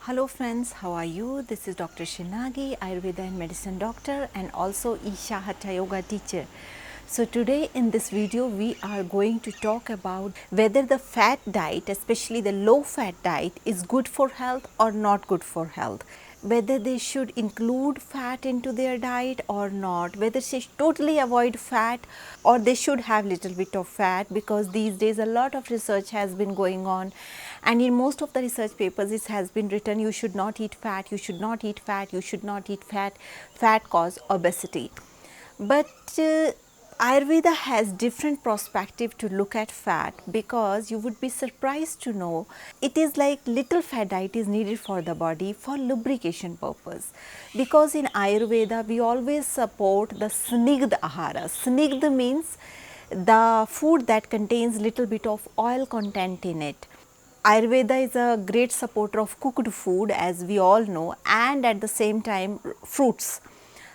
Hello friends, how are you? This is Dr. Shinagi, Ayurveda and Medicine doctor and also Isha Hatha Yoga teacher. So today in this video we are going to talk about whether the fat diet, especially the low fat diet, is good for health or not good for health. Whether they should include fat into their diet or not, whether they should totally avoid fat or they should have little bit of fat, because these days a lot of research has been going on, and in most of the research papers it has been written you should not eat fat, you should not eat fat, you should not eat fat, fat cause obesity. But Ayurveda has different perspective to look at fat, because you would be surprised to know it is like little fat diet is needed for the body for lubrication purpose. Because in Ayurveda we always support the snigdha ahara. Snigdha means the food that contains little bit of oil content in it. Ayurveda is a great supporter of cooked food, as we all know, and at the same time fruits,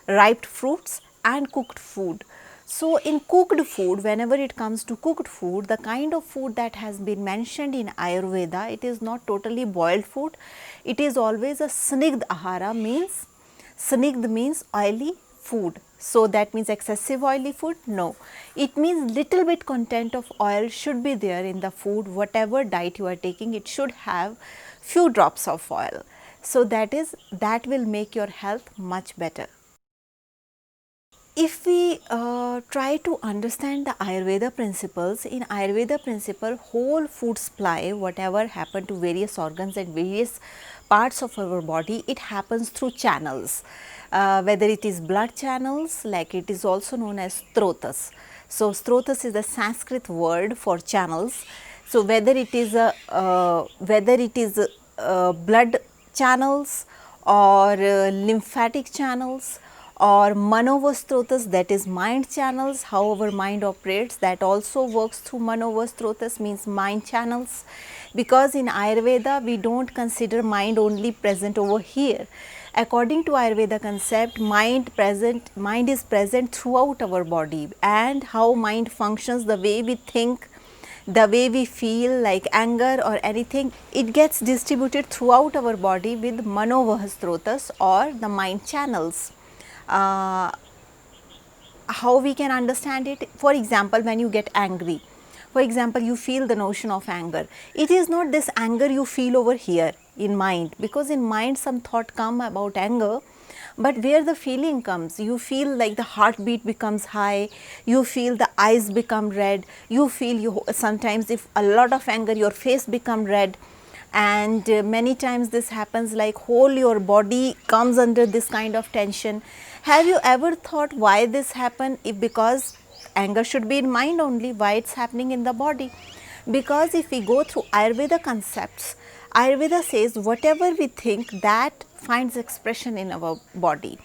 ripe fruits and cooked food. So in cooked food, whenever it comes to cooked food, the kind of food that has been mentioned in Ayurveda, it is not totally boiled food, it is always a snigdha ahara, means snigdha means oily food. So that means excessive oily food? No. It means little bit content of oil should be there in the food. Whatever diet you are taking, it should have few drops of oil. So that will make your health much better. If we try to understand the Ayurveda principles, in Ayurveda principle, whole food supply, whatever happen to various organs and various parts of our body, it happens through channels. Whether it is blood channels, like it is also known as strotas. So strotas is the Sanskrit word for channels. So whether it is blood channels or lymphatic channels or manovastrotas, that is mind channels, how our mind operates, that also works through manovastrotas, means mind channels. Because in Ayurveda we don't consider mind only present over here. According to Ayurveda concept, mind is present throughout our body, and how mind functions, the way we think, the way we feel, like anger or anything, it gets distributed throughout our body with manovastrotas or the mind channels. How we can understand it? For example, when you get angry, for example, you feel the notion of anger. It is not this anger you feel over here in mind, because in mind some thought come about anger, but where the feeling comes, you feel like the heartbeat becomes high, you feel the eyes become red, you feel you sometimes, if a lot of anger, your face become red, and many times this happens like whole your body comes under this kind of tension. Have you ever thought why this happen? If because anger should be in mind only, why it's happening in the body? Because if we go through Ayurveda concepts, Ayurveda says whatever we think, that finds expression in our body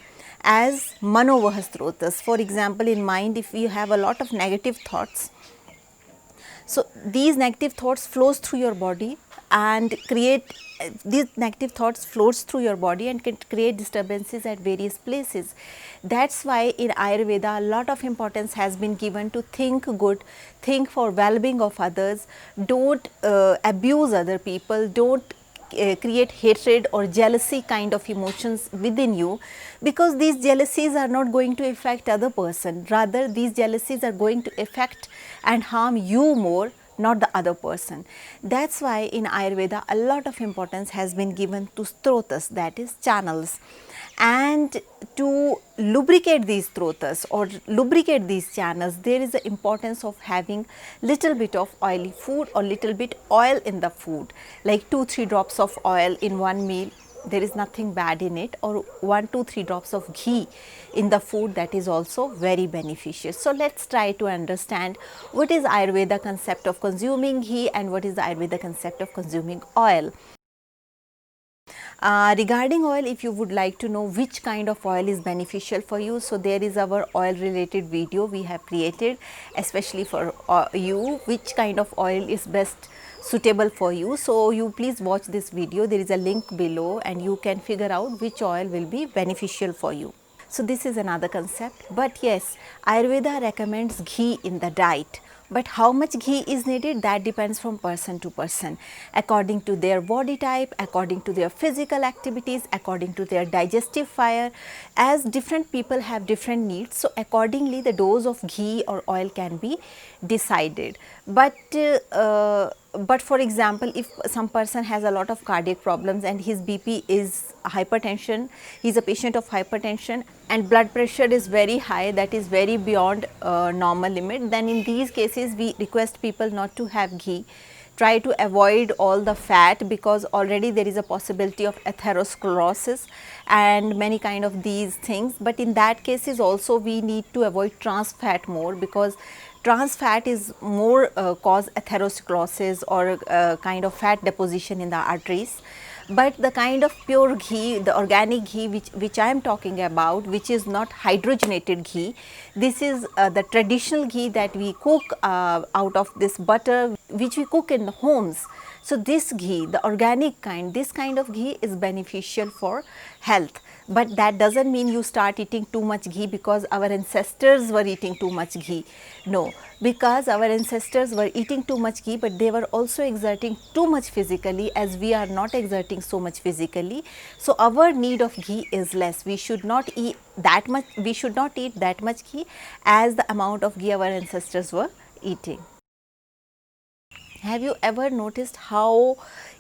as manovahastrotas. For example, in mind, if we have a lot of negative thoughts, so these negative thoughts flows through your body and these negative thoughts flows through your body and can create disturbances at various places. That's why in Ayurveda a lot of importance has been given to think good, think for well-being of others, don't abuse other people, don't create hatred or jealousy kind of emotions within you, because these jealousies are not going to affect other person, rather these jealousies are going to affect and harm you more, not the other person. That's why in Ayurveda a lot of importance has been given to strotas, that is channels. And to lubricate these strotas or lubricate these channels, there is the importance of having little bit of oily food or little bit oil in the food, like 2-3 drops of oil in one meal, there is nothing bad in it, or 1-2-3 drops of ghee in the food, that is also very beneficial. So let's try to understand what is Ayurveda concept of consuming ghee and what is the Ayurveda concept of consuming oil. Regarding oil, if you would like to know which kind of oil is beneficial for you, so there is our oil related video we have created especially for you, which kind of oil is best suitable for you. So you please watch this video, there is a link below and you can figure out which oil will be beneficial for you. So this is another concept, but yes, Ayurveda recommends ghee in the diet. But how much ghee is needed, that depends from person to person, according to their body type, according to their physical activities, according to their digestive fire, as different people have different needs. So, accordingly the dose of ghee or oil can be decided. But for example, if some person has a lot of cardiac problems and his BP is hypertension, he is a patient of hypertension and blood pressure is very high, that is very beyond normal limit, then in these cases we request people not to have ghee. Try to avoid all the fat, because already there is a possibility of atherosclerosis and many kind of these things. But in that cases also we need to avoid trans fat more, because trans fat is more cause atherosclerosis or kind of fat deposition in the arteries. But the kind of pure ghee, the organic ghee which I am talking about, which is not hydrogenated ghee, this is the traditional ghee that we cook out of this butter which we cook in the homes. So, this ghee, the organic kind, this kind of ghee is beneficial for health. But that does not mean you start eating too much ghee because our ancestors were eating too much ghee. No, because our ancestors were eating too much ghee, but they were also exerting too much physically, as we are not exerting so much physically. So, our need of ghee is less. We should not eat that much, we should not eat that much ghee as the amount of ghee our ancestors were eating. Have you ever noticed how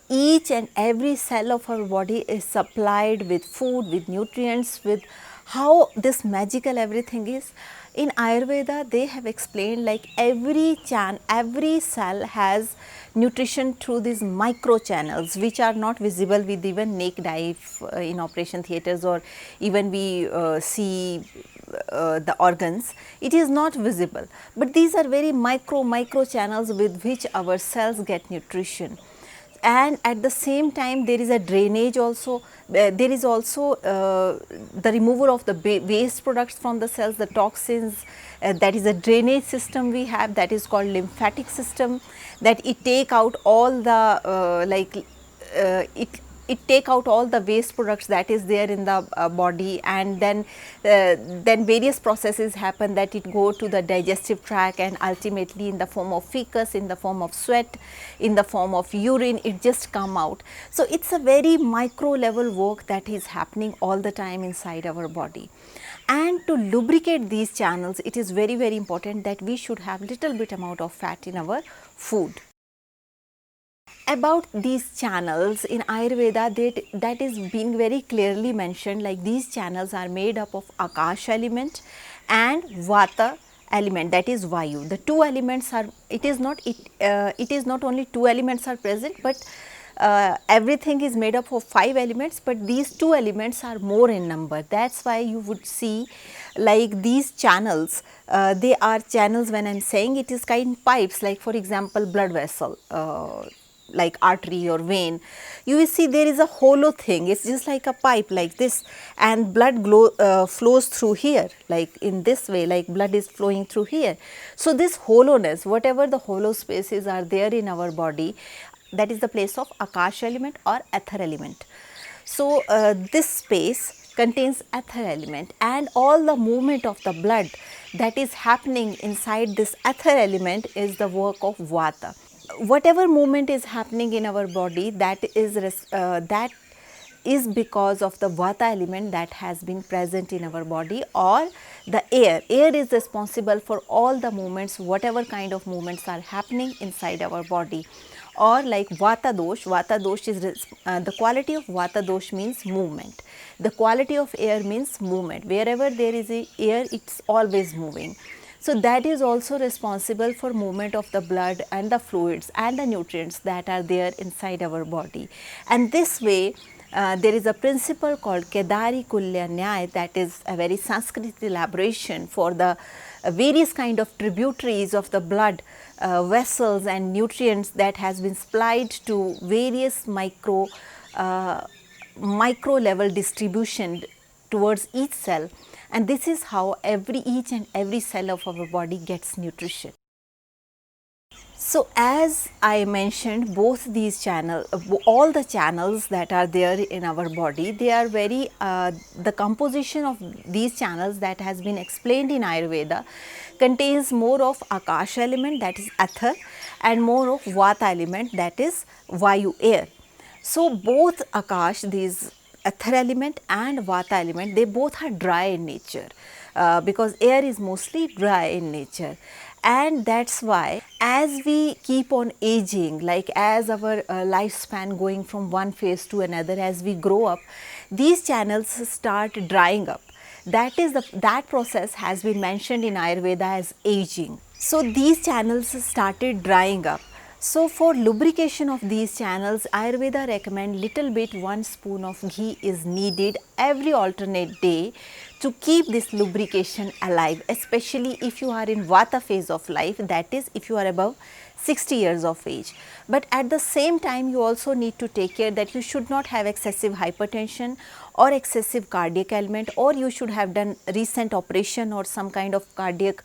each and every cell of our body is supplied with food, with nutrients, with how this magical everything is? In Ayurveda, they have explained like every cell has nutrition through these micro channels, which are not visible with even naked eye in operation theatres, or even we see the organs. It is not visible, but these are very micro channels with which our cells get nutrition. And at the same time there is a drainage also, there is also the removal of the waste products from the cells, the toxins, that is a drainage system we have, that is called lymphatic system, that it take out all the it take out all the waste products that is there in the body, and then various processes happen, that it go to the digestive tract, and ultimately in the form of fecus, in the form of sweat, in the form of urine, it just come out. So, it is a very micro level work that is happening all the time inside our body. And to lubricate these channels, it is very important that we should have little bit amount of fat in our food. About these channels in Ayurveda, that is being very clearly mentioned, like these channels are made up of Akash element and Vata element, that is Vayu. The two elements are, it is not only two elements are present, but everything is made up of 5 elements, but these 2 elements are more in number. That is why you would see like these channels, they are channels, when I am saying it is kind pipes, like for example blood vessel, like artery or vein, you will see there is a hollow thing, it is just like a pipe like this, and blood flows through here, like in this way, like blood is flowing through here. So, this hollowness, whatever the hollow spaces are there in our body, that is the place of Akash element or Ether element. So, this space contains ether element, and all the movement of the blood that is happening inside this ether element is the work of Vata. Whatever movement is happening in our body, that is because of the Vata element that has been present in our body, or the air. Air is responsible for all the movements, whatever kind of movements are happening inside our body. Or like Vata dosh is the quality of Vata dosh means movement. The quality of air means movement. Wherever there is air, it's always moving. So, that is also responsible for movement of the blood and the fluids and the nutrients that are there inside our body. And this way, there is a principle called Kedari Kulya Nyaya, that is a very Sanskrit elaboration for the various kind of tributaries of the blood vessels and nutrients that has been supplied to various micro level distribution towards each cell. And this is how each and every cell of our body gets nutrition. So, as I mentioned, both these channels, all the channels that are there in our body, they are very, the composition of these channels that has been explained in Ayurveda, contains more of Akash element, that is ether, and more of Vata element, that is Vayu, air. So both Akash, these ether element and Vata element, they both are dry in nature, because air is mostly dry in nature. And that's why as we keep on aging, like as our lifespan going from one phase to another, as we grow up, these channels start drying up. That process has been mentioned in Ayurveda as aging. So these channels started drying up. So for lubrication of these channels, Ayurveda recommend little bit 1 spoon of ghee is needed every alternate day to keep this lubrication alive, especially if you are in Vata phase of life, that is if you are above 60 years of age. But at the same time, you also need to take care that you should not have excessive hypertension or excessive cardiac ailment, or you should have done recent operation or some kind of cardiac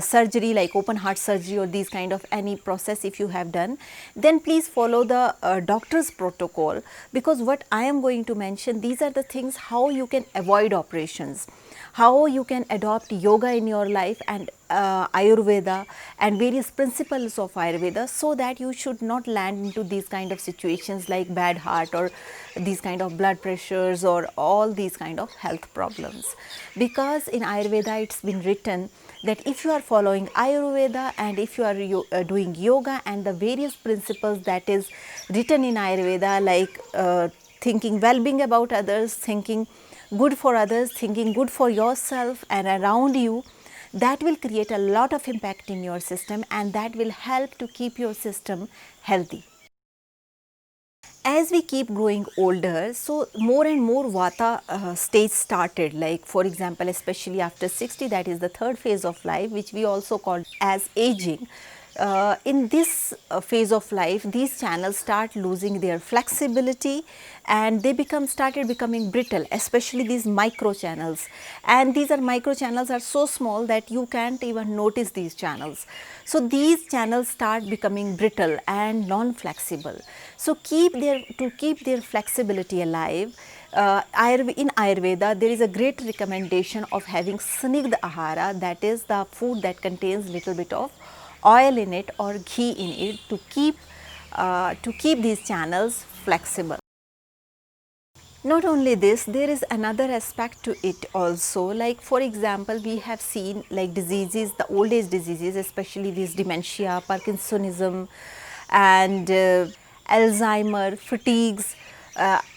surgery like open heart surgery or these kind of any process if you have done, then please follow the doctor's protocol, because what I am going to mention, these are the things how you can avoid operations, how you can adopt yoga in your life and Ayurveda and various principles of Ayurveda, so that you should not land into these kind of situations like bad heart or these kind of blood pressures or all these kind of health problems. Because in Ayurveda it's been written that if you are following Ayurveda and if you are doing yoga and the various principles that is written in Ayurveda, like thinking well-being about others, thinking good for others, thinking good for yourself and around you, that will create a lot of impact in your system and that will help to keep your system healthy. As we keep growing older, so more and more Vata stage started, like for example, especially after 60, that is the third phase of life, which we also call as aging. In this phase of life, these channels start losing their flexibility and they started becoming brittle, especially these micro channels. And these micro channels are so small that you can't even notice these channels. So these channels start becoming brittle and non-flexible. So to keep their flexibility alive, in Ayurveda, there is a great recommendation of having Snigdha Ahara, that is the food that contains little bit of oil in it or ghee in it to keep these channels flexible. Not only this, there is another aspect to it also, like for example, we have seen like diseases, the old age diseases, especially this dementia, Parkinsonism and Alzheimer, fatigues,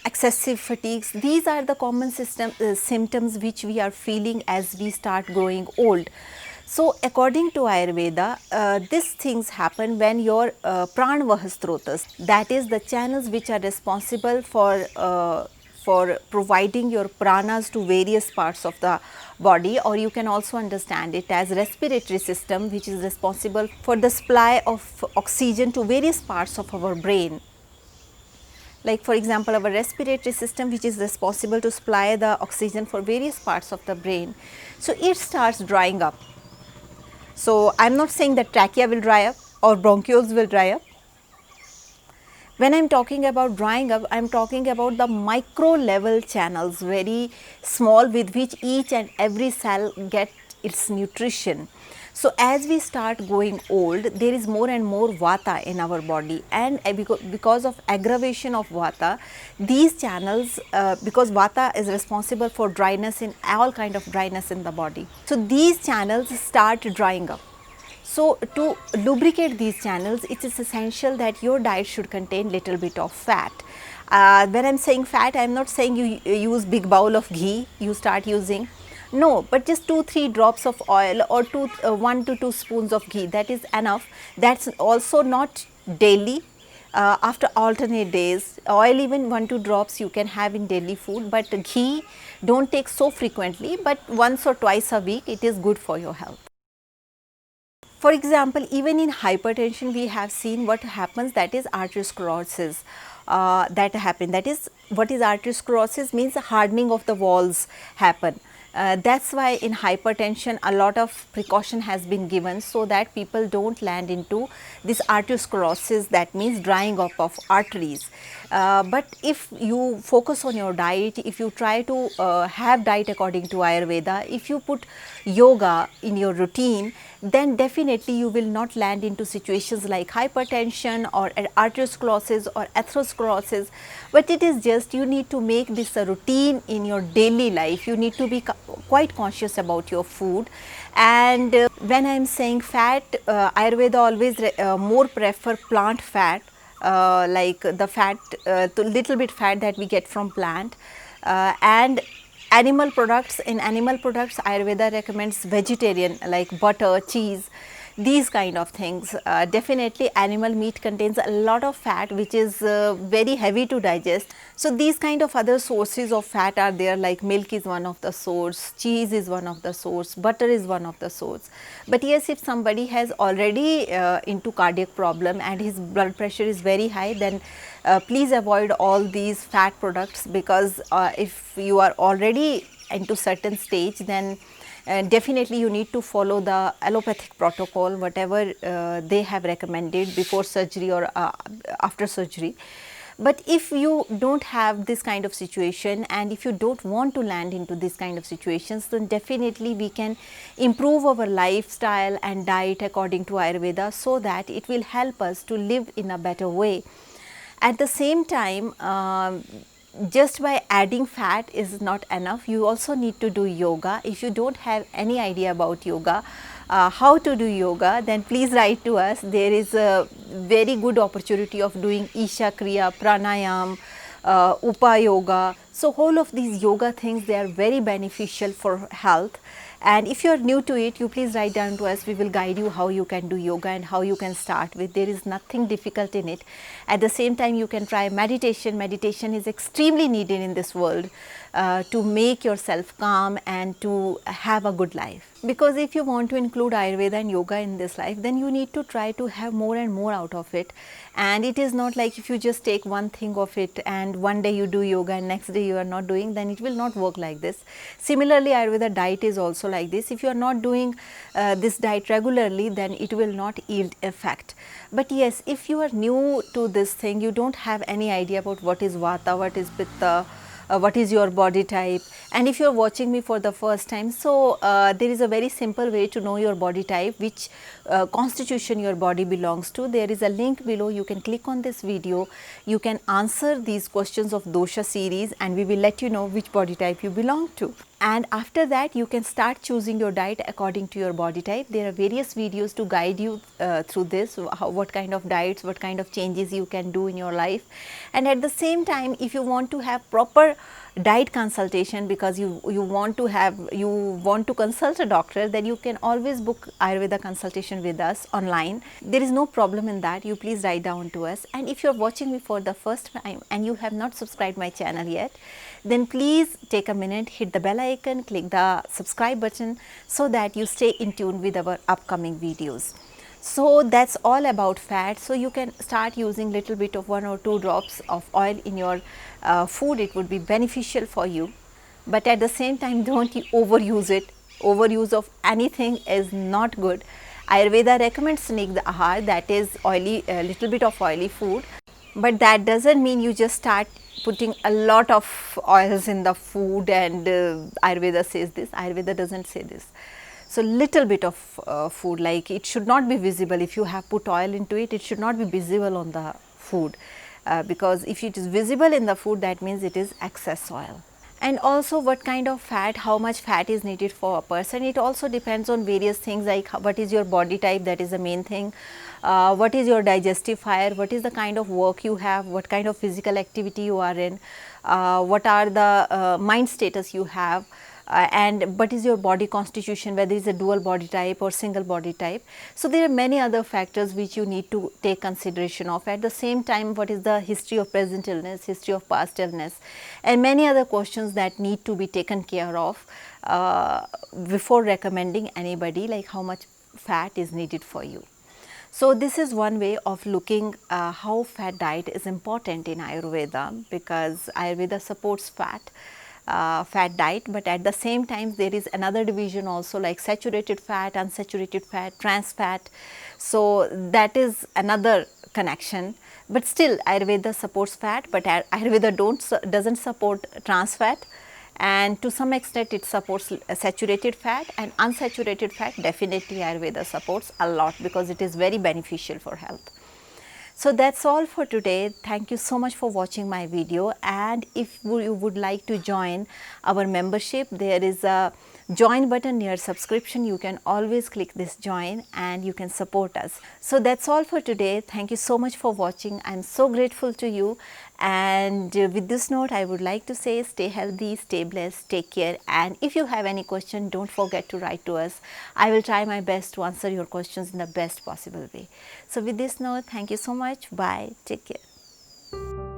excessive fatigues. These are the common symptoms which we are feeling as we start growing old. So according to Ayurveda, these things happen when your pranavahastrotas, that is the channels which are responsible for providing your pranas to various parts of the body, or you can also understand it as respiratory system, which is responsible for the supply of oxygen to various parts of our brain. Like for example, our respiratory system, which is responsible to supply the oxygen for various parts of the brain. So it starts drying up. So I am not saying that trachea will dry up or bronchioles will dry up. When I am talking about drying up, I am talking about the micro level channels, very small, with which each and every cell gets its nutrition. So as we start going old, there is more and more Vata in our body, and because of aggravation of Vata, these channels, because Vata is responsible for dryness in all kind of dryness in the body. So these channels start drying up. So to lubricate these channels, it is essential that your diet should contain little bit of fat. When I am saying fat, I am not saying you use big bowl of ghee, you start using. No, but just 2-3 drops of oil or 1 to 2 spoons of ghee, that is enough. That's also not daily, after alternate days. Oil even 1-2 drops you can have in daily food, but ghee don't take so frequently, but once or twice a week it is good for your health. For example, even in hypertension we have seen what happens, that is arteriosclerosis that happen. That is, what is arteriosclerosis means, the hardening of the walls happen. That's why in hypertension a lot of precaution has been given so that people don't land into this arteriosclerosis, that means drying up of arteries. But if you focus on your diet, if you try to have diet according to Ayurveda, if you put yoga in your routine, then definitely you will not land into situations like hypertension or arteriosclerosis or atherosclerosis. But it is just you need to make this a routine in your daily life. You need to be quite conscious about your food. And when I am saying fat, Ayurveda always more prefer plant fat, like the fat, the little bit fat that we get from plant, and animal products. In animal products, Ayurveda recommends vegetarian, like butter, cheese, these kind of things. Definitely animal meat contains a lot of fat which is very heavy to digest. So these kind of other sources of fat are there, like milk is one of the source, cheese is one of the source, butter is one of the source. But yes, if somebody has already into cardiac problem and his blood pressure is very high, then please avoid all these fat products, because if you are already into certain stage, then definitely you need to follow the allopathic protocol, whatever they have recommended before surgery or after surgery. But if you don't have this kind of situation, and if you don't want to land into this kind of situations, then definitely we can improve our lifestyle and diet according to Ayurveda, so that it will help us to live in a better way. At the same time, just by adding fat is not enough. You also need to do yoga. If you don't have any idea about yoga, how to do yoga, then please write to us. There is a very good opportunity of doing Isha Kriya, Pranayam, Upa Yoga. So whole of these yoga things, they are very beneficial for health. And if you are new to it, you please write down to us. We will guide you how you can do yoga and how you can start with. There is nothing difficult in it. At the same time, you can try meditation. Meditation is extremely needed in this world to make yourself calm and to have a good life. Because if you want to include Ayurveda and yoga in this life, then you need to try to have more and more out of it. And it is not like if you just take one thing of it and one day you do yoga and next day you are not doing, then it will not work like this. Similarly, Ayurveda diet is also like this. If you are not doing this diet regularly, then it will not yield effect. But yes, if you are new to this thing, you don't have any idea about what is Vata, what is Pitta, what is your body type, and if you are watching me for the first time, so there is a very simple way to know your body type, which constitution your body belongs to. There is a link below. You can click on this video, you can answer these questions of dosha series, and we will let you know which body type you belong to. And after that, you can start choosing your diet according to your body type. There are various videos to guide you through this, what kind of diets, what kind of changes you can do in your life. And at the same time, if you want to have proper diet consultation, because you want to consult a doctor, then you can always book Ayurveda consultation with us online. There is no problem in that. You please write down to us. And if you are watching me for the first time and you have not subscribed my channel yet, then please take a minute, hit the bell icon, click the subscribe button, so that you stay in tune with our upcoming videos. So that's all about fat. So you can start using little bit of 1 or 2 drops of oil in your food. It would be beneficial for you, but at the same time, don't overuse it. Overuse of anything is not good. Ayurveda recommends snigdha ahar, that is oily, a little bit of oily food, but that doesn't mean you just start putting a lot of oils in the food and Ayurveda says this. Ayurveda doesn't say this. So little bit of food, like it should not be visible. If you have put oil into it, it should not be visible on the food, because if it is visible in the food, that means it is excess oil. And also, what kind of fat, how much fat is needed for a person, it also depends on various things, like what is your body type, that is the main thing. What is your digestive fire, what is the kind of work you have, what kind of physical activity you are in, what are the mind status you have, and what is your body constitution, whether it is a dual body type or single body type. So there are many other factors which you need to take consideration of. At the same time, what is the history of present illness, history of past illness, and many other questions that need to be taken care of before recommending anybody, like how much fat is needed for you. So this is one way of looking how fat diet is important in Ayurveda, because Ayurveda supports fat. fat diet, but at the same time there is another division also like saturated fat, unsaturated fat, trans fat. So that is another connection, but still Ayurveda supports fat, but Ayurveda doesn't support trans fat, and to some extent it supports saturated fat, and unsaturated fat definitely Ayurveda supports a lot because it is very beneficial for health. So that's all for today. Thank you so much for watching my video, and if you would like to join our membership, there is a join button near subscription. You can always click this join and you can support us. So that's all for today. Thank you so much for watching. I'm so grateful to you, and with this note I would like to say stay healthy, stay blessed, take care, and if you have any question, don't forget to write to us. I will try my best to answer your questions in the best possible way. So with this note, thank you so much. Bye. Take care.